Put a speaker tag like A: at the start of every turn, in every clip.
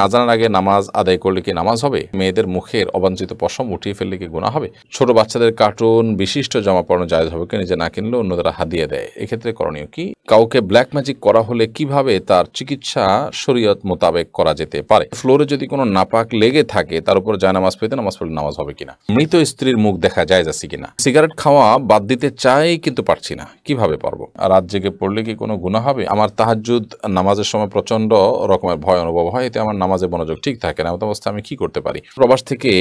A: আজানের আগে নামাজ আদায় করলে কি নামাজ হবে? মেয়েদের মুখের অবাঞ্ছিত পশম উঠিয়ে ফেললে কি গুনাহ হবে? ছোট বাচ্চাদের কার্টুন বিশিষ্ট জামা পরানো জায়েজ হবে কি? নিজে না কিনলে অন্যদের হাদিয়া দেয়, এক্ষেত্রে করণীয় কি? কাউকে ব্ল্যাক ম্যাজিক করা হলে কিভাবে তার চিকিৎসা শরীয়ত মোতাবেক করা যেতে পারে? ফ্লোরে যদি কোনো নাপাক লেগে থাকে তার উপর জায়নামাজ পেতে নামাজ পড়লে নামাজ হবে কিনা? মৃত স্ত্রীর মুখ দেখা জায়েজ আছে কিনা? সিগারেট খাওয়া বাদ দিতে চাই কিন্তু পারছি না, কিভাবে পারবো? রাত জেগে পড়লে কি কোনো গুনাহ হবে? আমার তাহাজ্জুদ নামাজের সময় প্রচন্ড রকমের ভয় অনুভব হয়, এতে আমার নামাজে মনোযোগ ঠিক থাকে না, এমন অবস্থা আমি কি করতে পারি? প্রবাস থেকে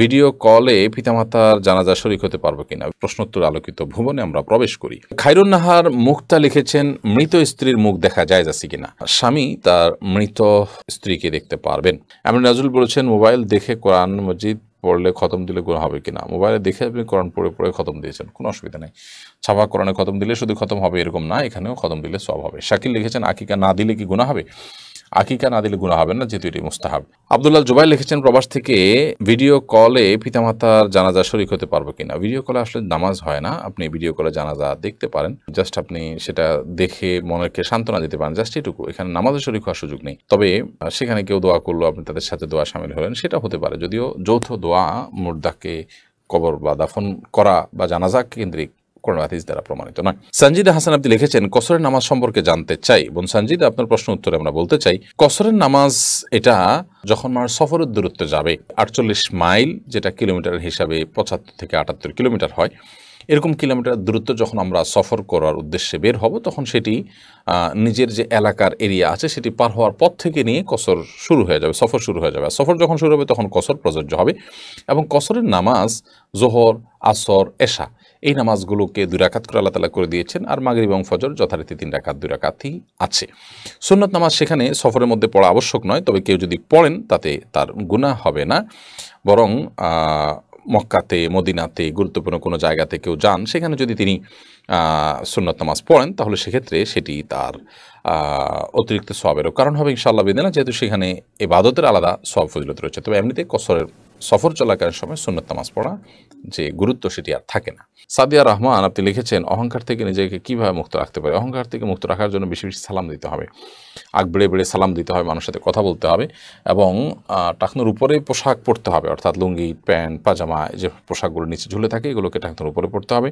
A: ভিডিও কলে পিতামাতার জানাজা শরীক হতে পারবো কিনা? প্রশ্নোত্তর আলোকিত ভুবনে আমরা প্রবেশ করি। খায়রুন নাহার মুক্তা লিখেছেন, মৃত স্ত্রীর মুখ দেখা জায়েজ আছে কিনা? স্বামী তার মৃত স্ত্রীকে দেখতে পারবেন। এমন নাজুল বলেছেন, মোবাইল দেখে কোরআন মজিদ পড়লে খতম দিলে গুনাহ হবে কিনা? মোবাইলে দেখে আপনি কোরআন পড়ে পড়ে খতম দিয়েছেন, কোনো অসুবিধা নেই। ছাপা কোরআনে খতম দিলে শুধু খতম হবে এরকম না, এখানেও খতম দিলে সওয়াব হবে। শাকিল লিখেছেন, আকিকা না দিলে কি গুনাহ হবে? আকিকা না দিলে গুনাহ হবে না, যেহেতু এটি মুস্তাহাব। আব্দুল্লাহ জুবাইর লিখেছেন, প্রবাস থেকে ভিডিও কলে পিতামাতার জানাজা শরীক হতে পারবো কিনা? ভিডিও কলে আসলে নামাজ হয় না, আপনি ভিডিও কলে জানাজা দেখতে পারেন, জাস্ট আপনি সেটা দেখে মনেরকে সান্ত্বনা দিতে পারেন, জাস্ট এটুকু। এখানে নামাজের শরীক হওয়ার সুযোগ নেই। তবে সেখানে কেউ দোয়া করলো, আপনি তাদের সাথে দোয়া শামিল হলেন, সেটা হতে পারে, যদিও যৌথ দোয়া মুর্দাকে কবর বা দাফন করা বা জানাজা কেন্দ্রিক কোন হাদিস দ্বারা প্রমাণিত নয়। সঞ্জিদা হাসান আপনি লিখেছেন, কসরের নামাজ সম্পর্কে জানতে চাই। বোন সঞ্জিদা, আপনার প্রশ্ন উত্তরে আমরা বলতে চাই, কসরের নামাজ এটা যখন মানুষ সফরের দূরত্বে যাবে, 48 মাইল, যেটা কিলোমিটারের হিসাবে 75 থেকে 78 কিলোমিটার হয়, এরকম কিলোমিটার দূরত্ব যখন আমরা সফর করার উদ্দেশ্যে বের হব, তখন সেটি নিজের যে এলাকার এরিয়া আছে সেটি পার হওয়ার পর থেকে নিয়ে কসর শুরু হয়ে যাবে, সফর শুরু হয়ে যাবে। সফর যখন শুরু হবে তখন কসর প্রযোজ্য হবে, এবং কসরের নামাজ জোহর, আসর, এশা এই নামাজগুলোকে 2 রাকাত করে আল্লাহ তাআলা করে দিয়েছেন, আর মাগরিব এবং ফজর যথারীতি 3 রাকাত 2 রাকাতই আছে। সুন্নত নামাজ সেখানে সফরের মধ্যে পড়া আবশ্যক নয়, তবে কেউ যদি পড়েন তাতে তার গুনাহ হবে না, বরং মক্কাতে, মদিনাতে, গুরুত্বপূর্ণ কোনো জায়গাতে কেউ যান, সেখানে যদি তিনি সুন্নত নামাজ পড়েন, তাহলে সেক্ষেত্রে সেটি তার অতিরিক্ত সওয়াবেরও কারণ হবে ইনশাআল্লাহ বিদিনা, যেহেতু সেখানে ইবাদতের আলাদা সওয়াব ফজিলত রয়েছে। তবে এমনিতে কসরের সফর চলাকালীন সময় সুন্নত নামাজ পড়া যে গুরুত্ব সেটি আর থাকে না। সাদিয়া রহমান আপনি লিখেছেন, অহংকার থেকে নিজেকে কিভাবে মুক্ত রাখতে পারে? অহংকার থেকে মুক্ত রাখার জন্য বেশি বেশি সালাম দিতে হবে, আগ বেড়ে বেড়ে সালাম দিতে হবে, মানুষের সাথে কথা বলতে হবে, এবং টাকনুর উপরে পোশাক পরতে হবে, অর্থাৎ লুঙ্গি, প্যান্ট, পাজামা, যে পোশাকগুলো নিচে ঝুলে থাকে এগুলোকে টাকনুর উপরে পড়তে হবে।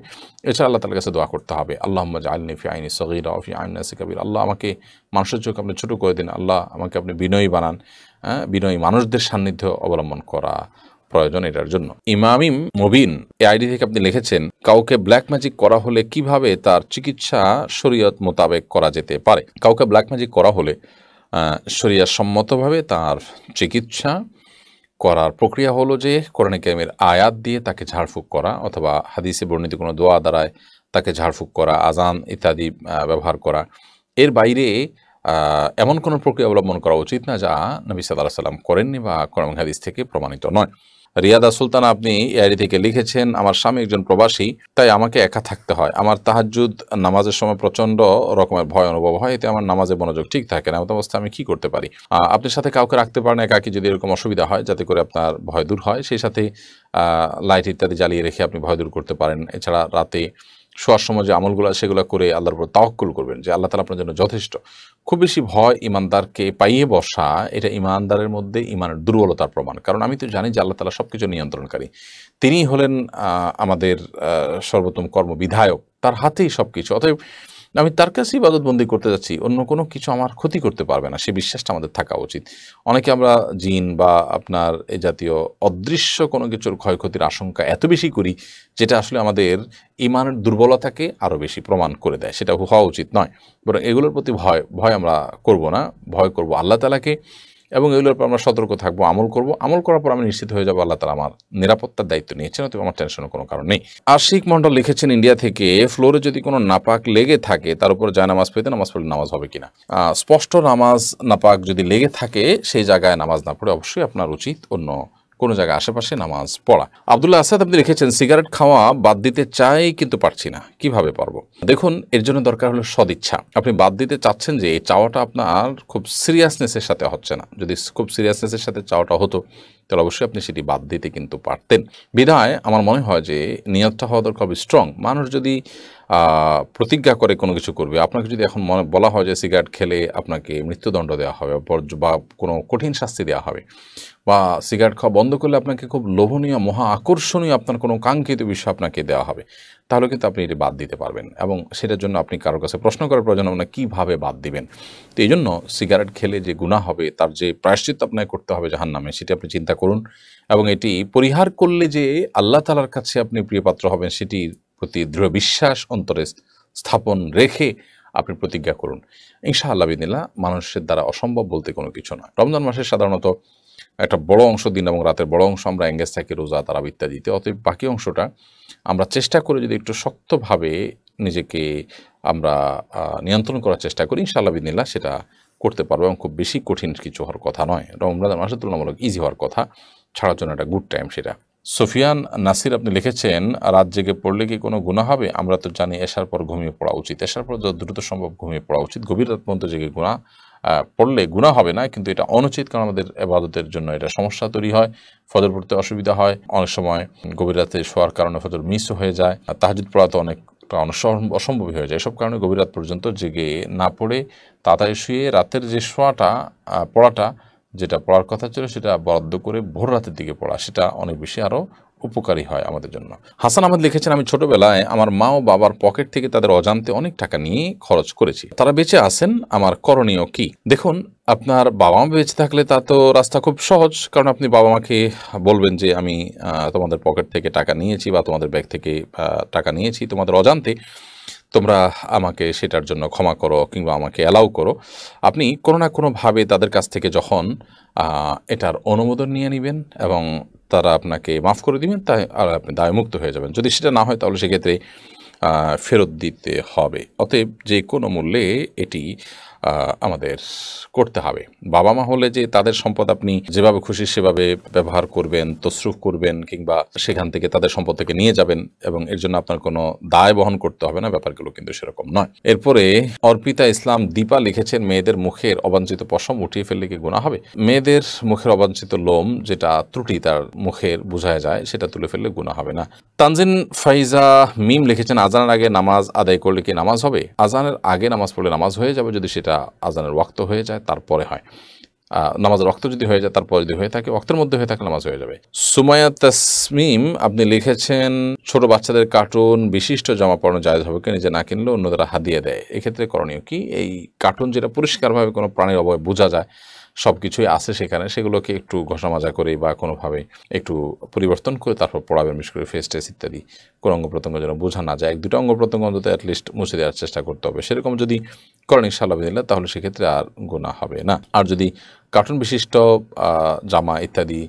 A: এছাড়া আল্লাহ তাআলার কাছে দোয়া করতে হবে, আল্লাহুম্মা জাআলনি ফি আইনি সগীরা ওয়া ফি আইনি নাসি কাবীরা, আল্লাহ আমাকে মানুষের চোখে আপনি ছোট করে দিন, আল্লাহ আমাকে আপনি বিনয়ী বানান। বিনয়ী মানুষদের সান্নিধ্য অবলম্বন করা প্রয়োজন এটার জন্য। ইমামিম মুবিন এই আইডি থেকে আপনি লিখেছেন, কাউকে ব্ল্যাক ম্যাজিক করা হলে কিভাবে তার চিকিৎসা শরীয়ত মোতাবেক করা যেতে পারে? কাউকে ব্ল্যাক ম্যাজিক করা হলে শরীয়ত সম্মতভাবে তার চিকিৎসা করার প্রক্রিয়া হলো যে কোরআনে কারিমের আয়াত দিয়ে তাকে ঝাড়ফুঁক করা, অথবা হাদিসে বর্ণিত কোনো দোয়া দ্বারায় তাকে ঝাড়ফুঁক করা, আজান ইত্যাদি ব্যবহার করা। এর বাইরে এমন কোনো প্রক্রিয়া অবলম্বন করা উচিত না যা নবী সাল্লাল্লাহু আলাইহি ওয়াসাল্লাম করেননি বা কোরআন হাদিস থেকে প্রমাণিত নয়। রিয়াদা সুলতানা আপনি এআইডি থেকে লিখেছেন, আমার স্বামী একজন প্রবাসী, তাই আমাকে একা থাকতে হয়। আমার তাহাজ্জুদ নামাজের সময় প্রচণ্ড রকমের ভয় অনুভব হয়, এতে আমার নামাজে মনোযোগ ঠিক থাকে না, এমন অবস্থা আমি কি করতে পারি? আপনার সাথে কাউকে রাখতে পারেন একাকী, যদি এরকম অসুবিধা হয়, যাতে করে আপনার ভয় দূর হয়। সেই সাথে লাইট ইত্যাদি জ্বালিয়ে রেখে আপনি ভয় দূর করতে পারেন। এছাড়া রাতে শোয়ার সময় যে আমলগুলো সেগুলো করে আল্লাহর উপর তাওয়াক্কুল করবেন যে আল্লাহ তাআলা আপনার জন্য যথেষ্ট। খুব বেশি ভয় ইমানদারকে পাইয়ে বসা, এটা ইমানদারের মধ্যে ইমানের দুর্বলতার প্রমাণ। কারণ আমি তো জানি যে আল্লাহ তাআলা সবকিছু নিয়ন্ত্রণকারী, তিনি হলেন আমাদের সর্বোত্তম কর্মবিধায়ক, তার হাতেই সবকিছু। অতএব আমি তার কাছে ইবাদতবন্দি করতে যাচ্ছি, অন্য কোনো কিছু আমার ক্ষতি করতে পারবে না, সে বিশ্বাসটা আমাদের থাকা উচিত। অনেকে আমরা জিন বা আপনার এই জাতীয় অদৃশ্য কোনো কিছুর ক্ষয়ক্ষতির আশঙ্কা এত বেশি করি, যেটা আসলে আমাদের ইমানের দুর্বলতাকে আরও বেশি প্রমাণ করে দেয়, সেটা হওয়া উচিত নয়। বরং এগুলোর প্রতি ভয় আমরা করব না, ভয় করব আল্লাহ তাআলাকে, এবং এগুলোর পর আমরা সতর্ক থাকবো, আমল করব। আমল করার পর আমি নিশ্চিত হয়ে যাবো আল্লাহ তাআলা আমার নিরাপত্তার দায়িত্ব নিয়েছেন, অতএব আমার টেনশনের কোনো কারণ নেই। আশিক মণ্ডল লিখেছেন ইন্ডিয়া থেকে, ফ্লোরে যদি কোনো নাপাক লেগে থাকে তার উপর জায়নামাজ পেতে নামাজ পড়লে নামাজ হবে কিনা? স্পষ্ট নামাজ নাপাক যদি লেগে থাকে সেই জায়গায় নামাজ না পড়ে অবশ্যই আপনার উচিত অন্য কোনো জায়গায় আশেপাশে নামাজ পড়া। আব্দুল্লাহ আসাদ আপনি লিখেছেন, সিগারেট খাওয়া বাদ দিতে চাই কিন্তু পারছি না, কিভাবে পারবো? দেখুন, এর জন্য দরকার হলো সদিচ্ছা। আপনি বাদ দিতে চাচ্ছেন যে এই চাওয়াটা আপনার খুব সিরিয়াসনেসের সাথে হচ্ছে না। যদি খুব সিরিয়াসনেসের সাথে চাওয়াটা হতো তাহলে অবশ্যই আপনি সেটি বাদ দিতে কিন্তু পারতেন। বিধায় আমার মনে হয় যে নিয়তটা হওয়া দরকার স্ট্রং। মানুষ যদি প্রতিজ্ঞা করে কোনো কিছু করবে, আপনাকে যদি এখন মনে বলা হয় যে সিগারেট খেলে আপনাকে মৃত্যুদণ্ড দেওয়া হবে বা কোনো কঠিন শাস্তি দেওয়া হবে, বা সিগারেট খাওয়া বন্ধ করলে আপনাকে খুব লোভনীয় মহা আকর্ষণীয় আপনার কোনো কাঙ্ক্ষিত বিষয় আপনাকে দেওয়া হবে, তাহলে কিন্তু আপনি এটি বাদ দিতে পারবেন এবং সেটার জন্য আপনি কারোর কাছে প্রশ্ন করার প্রয়োজন হবে না কীভাবে বাদ দিবেন। তো এই জন্য সিগারেট খেলে যে গুনাহ হবে তার যে প্রায়শ্চিত্ত আপনাকে করতে হবে জাহান্নামে, সেটি আপনি চিন্তা করুন এবং এটি পরিহার করলে যে আল্লাহ তাআলার কাছে আপনি প্রিয়পাত্র হবেন সেটির প্রতি দৃঢ় বিশ্বাস অন্তরে স্থাপন রেখে আপনি প্রতিজ্ঞা করুন। ইনশাআল্লাহ বিদিনিল্লাহ মানুষের দ্বারা অসম্ভব বলতে কোনো কিছু না। রমজান মাসে সাধারণত একটা বড় অংশ দিন এবং রাতের বড় অংশ আমরা এঙ্গেজ থাকি রোজা তারাবি ইত্যাদিতে, অতএব বাকি অংশটা আমরা চেষ্টা করে যদি একটু শক্তভাবে নিজেকে আমরা নিয়ন্ত্রণ করার চেষ্টা করি, ইনশাআল্লাহ বিদিনিল্লাহ সেটা করতে পারবো এবং খুব বেশি কঠিন কিছু হওয়ার কথা নয়। রমজান মাসে তুলনামূলক ইজি হওয়ার কথা, ছাড়ার জন্য একটা গুড টাইম সেটা। সুফিয়ান নাসির আপনি লিখেছেন, রাত জেগে পড়লে কি কোনো গুনাহ হবে? আমরা তো জানি এশার পর ঘুমিয়ে পড়া উচিত, এশার পর যত দ্রুত সম্ভব ঘুমিয়ে পড়া উচিত। গভীর রাত পর্যন্ত জেগে পড়লে গুনাহ হবে না, কিন্তু এটা অনুচিত, কারণ আমাদের ইবাদতের জন্য এটা সমস্যা তৈরি হয়, ফজর পড়তে অসুবিধা হয়, অনেক সময় গভীর রাতে শোয়ার কারণে ফজর মিস হয়ে যায়, আর তাহাজ্জুদ পড়া তো অনেক অসম্ভবই হয়ে যায়। এসব কারণে গভীর রাত পর্যন্ত জেগে না পড়ে তাড়াতাড়ি শুয়ে রাতের যে পড়াটা যেটা পড়ার কথা ছিল সেটা বরাদ্দ করে ভোর রাতের দিকে পড়া, সেটা অনেক বেশি আরও উপকারী হয় আমাদের জন্য। হাসান আহমেদ লিখেছেন, আমি ছোটবেলায় আমার মা ও বাবার পকেট থেকে তাদের অজান্তে অনেক টাকা নিয়ে খরচ করেছি, তারা বেঁচে আছেন, আমার করণীয় কি? দেখুন, আপনার বাবা মা বেঁচে থাকলে তা তো রাস্তা খুব সহজ, কারণ আপনি বাবা মাকে বলবেন যে আমি তোমাদের পকেট থেকে টাকা নিয়েছি বা তোমাদের ব্যাগ থেকে টাকা নিয়েছি তোমাদের অজান্তে, তোমরা আমাকে সেটার জন্য ক্ষমা করো কিংবা আমাকে অ্যালাউ করো। আপনি কোনো না কোনোভাবে তাদের কাছ থেকে যখন এটার অনুমোদন নিয়ে নেবেন এবং তারা আপনাকে মাফ করে দিবেন, তাই আর আপনি দায়মুক্ত হয়ে যাবেন। যদি সেটা না হয় তাহলে সেক্ষেত্রে ফেরত দিতে হবে। অতএব যে কোনো মূল্যে এটি আমাদের করতে হবে। বাবা মা হলে যে তাদের সম্পদ আপনি যেভাবে খুশি সেভাবে ব্যবহার করবেন, তসরুফ করবেন কিংবা সেখান থেকে তাদের সম্পদ থেকে নিয়ে যাবেন এবং এর জন্য আপনার কোনো দায় বহন করতে হবে না, ব্যাপারগুলো কিন্তু সেরকম নয়। এরপরে অর্পিতা ইসলাম দীপা লিখেছেন, মেয়েদের মুখের অবাঞ্ছিত পশম উঠিয়ে ফেললে কি গুনাহ হবে? মেয়েদের মুখের অবাঞ্ছিত লোম যেটা ত্রুটি তার মুখের বোঝা যায় সেটা তুলে ফেললে গুনাহ হবে না। তানজিন ফাইজা মিম লিখেছেন, আজানের আগে নামাজ আদায় করলে কি নামাজ হবে? আজানের আগে নামাজ পড়লে নামাজ হয়ে যাবে যদি সেটা আজানের ওয়াক্ত হয়ে যায়, তারপরে হয়। নামাজের ওয়াক্ত যদি হয়ে যায়, তারপরে যদি হয়ে থাকে, ওয়াক্তের মধ্যে হয়ে থাকে, নামাজ হয়ে যাবে। সুমাইয়া তাসমিম আপনি লিখেছেন, ছোট বাচ্চাদের কার্টুন বিশিষ্ট জামা পরানো জায়েজ হবে কি? নিজে না কিনলেও অন্যরা হাদিয়ে দেয়, এক্ষেত্রে করণীয় কি? এই কার্টুন যেটা পরিষ্কারভাবে কোনো প্রাণীর অবয়ব বোঝা যায়, সব কিছুই আছে সেখানে, সেগুলোকে একটু ঘষা মাজা করে বা কোনোভাবে একটু পরিবর্তন করে তারপর পড়াবেন, বিশেষ করে ফেস টেস ইত্যাদি। কোনো অঙ্গ প্রত্যঙ্গ যেন বোঝা না যায়, 1-2টা অঙ্গ প্রত্যঙ্গ অন্তত অ্যাটলিস্ট মুছে দেওয়ার চেষ্টা করতে হবে। সেরকম যদি করেন ইনশাআল্লাহ বিদিনিল্লাহ, তাহলে সেক্ষেত্রে আর গুনাহ হবে না। আর যদি কার্টুন বিশিষ্ট জামা ইত্যাদি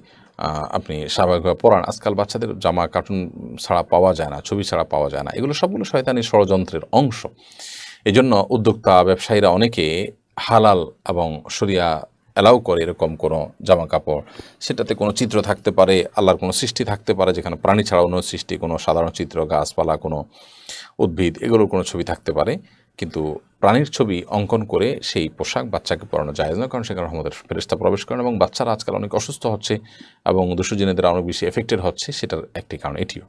A: আপনি স্বাভাবিকভাবে পরান, আজকাল বাচ্চাদের জামা কার্টুন ছাড়া পাওয়া যায় না, ছবি ছাড়া পাওয়া যায় না, এগুলো সবগুলো শয়তানি ষড়যন্ত্রের অংশ। এই জন্য উদ্যোক্তা ব্যবসায়ীরা অনেকে হালাল এবং শরিয়া অ্যালাউ করে এরকম কোনো জামা কাপড়, সেটাতে কোনো চিত্র থাকতে পারে, আল্লাহর কোনো সৃষ্টি থাকতে পারে, যেখানে প্রাণী ছাড়া অন্য সৃষ্টি, কোনো সাধারণ চিত্র, গাছপালা, কোনো উদ্ভিদ, এগুলোর কোনো ছবি থাকতে পারে, কিন্তু প্রাণীর ছবি অঙ্কন করে সেই পোশাক বাচ্চাকে পরানো যায় না, কারণ সেখানে আমাদের ফেরেশতা প্রবেশ করেন এবং বাচ্চারা আজকাল অনেক অসুস্থ হচ্ছে এবং দুষ্টু জিনেদের অনেক বেশি এফেক্টেড হচ্ছে, সেটার একটি কারণ এটিও।